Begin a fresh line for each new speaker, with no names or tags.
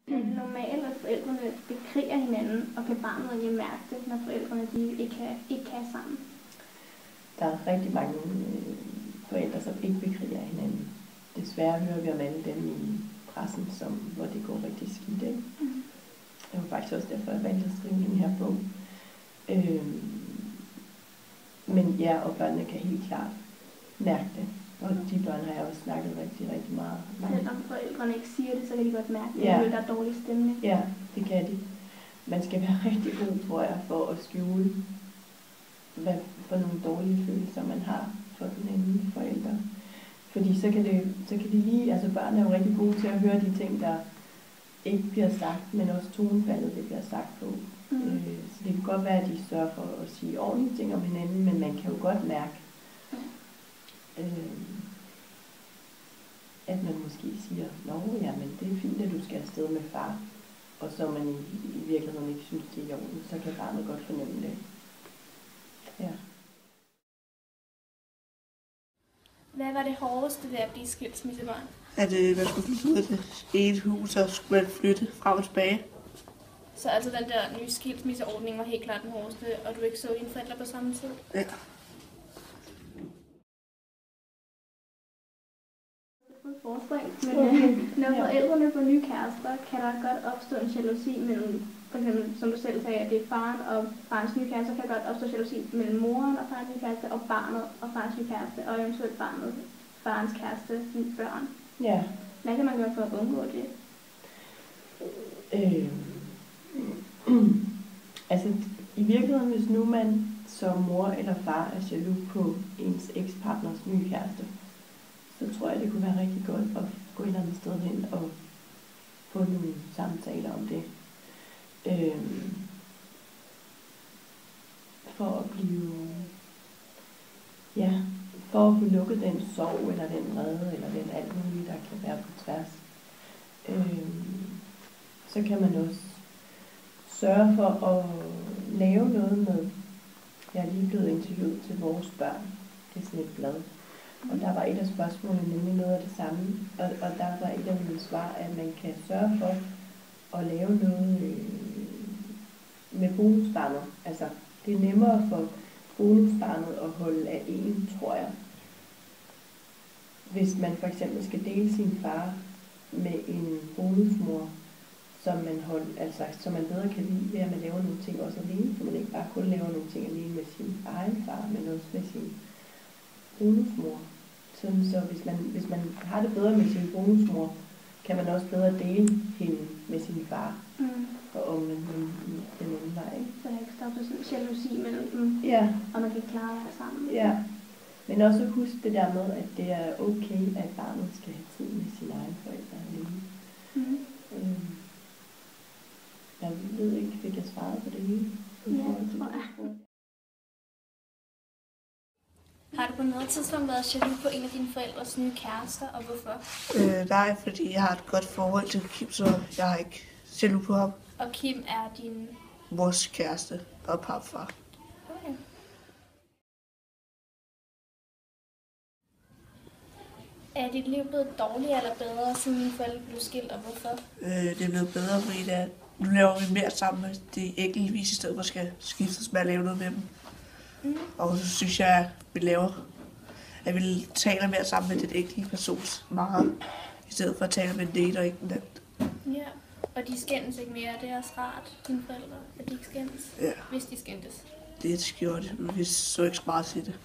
Er det normalt, at forældrene bekriger hinanden, og kan barnet egentlig mærke det, når forældrene de ikke kan sammen?
Der er rigtig mange forældre, som ikke bekriger hinanden. Desværre hører vi om alle dem i pressen, hvor det går rigtig skidt. Ikke? Det var faktisk også derfor, jeg valgte at skrive den her bog. Men ja, og børnene kan helt klart mærke det. Og de børn har jeg også snakket rigtig, rigtig meget.
Selvom forældrene ikke siger det, så kan de godt mærke det,
Ja.
at der er dårlig stemning.
Ja, det kan de. Man skal være rigtig god, tror jeg, for at skjule, hvad for nogle dårlige følelser man har for den anden forælder. Fordi så kan de lige, altså børn er jo rigtig gode til at høre de ting, der ikke bliver sagt, men også tonefaldet, det bliver sagt på. Så det kan godt være, at de sørger for at sige ordentlige ting om hinanden, men man kan jo godt mærke, at man måske siger, ja, men det er fint, at du skal afsted med far, og så man i virkeligheden ikke synes, det er i orden, så kan barnet godt fornemme det. Ja.
Hvad var det hårdeste ved at blive skilsmissebarn?
At man skulle flytte ud af det ene hus, og skulle man flytte frem og tilbage.
Så altså den der nye skilsmisseordning var helt klart den hårdeste, og du ikke så dine forældre på samme tid?
Ja.
Når forældrene får nye kærester, kan der godt opstå en jalousi mellem, for eksempel, som du selv sagde, at det er faren og farens nye kæreste, kan godt opstå jalousi mellem moren og farens nye kæreste, og barnet og farens nye kæreste, og eventuelt farens kæreste, børn.
Ja.
Hvad kan man gøre for at undgå det?
Altså, i virkeligheden, hvis nu man som mor eller far er jaloux på ens ekspartners nye kæreste, så tror jeg, det kunne være rigtig godt at gå et eller andet sted hen og få nogle samtaler om det. For at få lukket den sorg, eller den vrede, eller den alt muligt, der kan være på tværs. Så kan man også sørge for at lave noget med, jeg er lige blevet interviewet til vores børn, det er sådan et blad, og der var et af spørgsmålene nemlig noget af det samme, og der var et af mine svar, at man kan sørge for at lave noget med bonusbarnet. Altså, det er nemmere for bonusbarnet at holde af en, tror jeg. Hvis man for eksempel skal dele sin far med en bonusmor, som man bedre kan lide ved at man laver nogle ting også alene, så man ikke bare kun laver nogle ting alene med sin egen far, men også med sin bonusmor. Sådan, så hvis man har det bedre med sin bonusmor, kan man også bedre dele hende med sin far. Og omvendt den anden vej.
Så der ikke stopper sådan en jalousi mellem dem, og man kan klare det sammen.
Ja, men også husk det der med, at det er okay, at barnet skal have tid med sine egne forældre alene. Jeg ved ikke, fik jeg svaret på det hele?
Ja, tror jeg. Har du på noget tidspunkt været jaloux på en af dine forældres nye kærester, og hvorfor?
Nej, fordi jeg har et godt forhold til Kim, så jeg har ikke jaloux på ham.
Og Kim er din
mors kæreste og papfar.
Okay. Er dit liv blevet dårligere eller bedre, siden dine forældre blev skilt, og hvorfor?
Det er blevet bedre, fordi nu laver vi mere sammen med det enkeltvis, i stedet for at skal skiftes med at lave noget med dem. Og så synes jeg, at vi taler mere sammen med den enkelte persons meget, i stedet for at tale med den ene og ikke den anden.
Ja, og de skændes ikke mere. Det er også rart, dine forældre, at de ikke skændes, hvis de skændtes.
Det gjorde det, men vi så ikke så meget til det.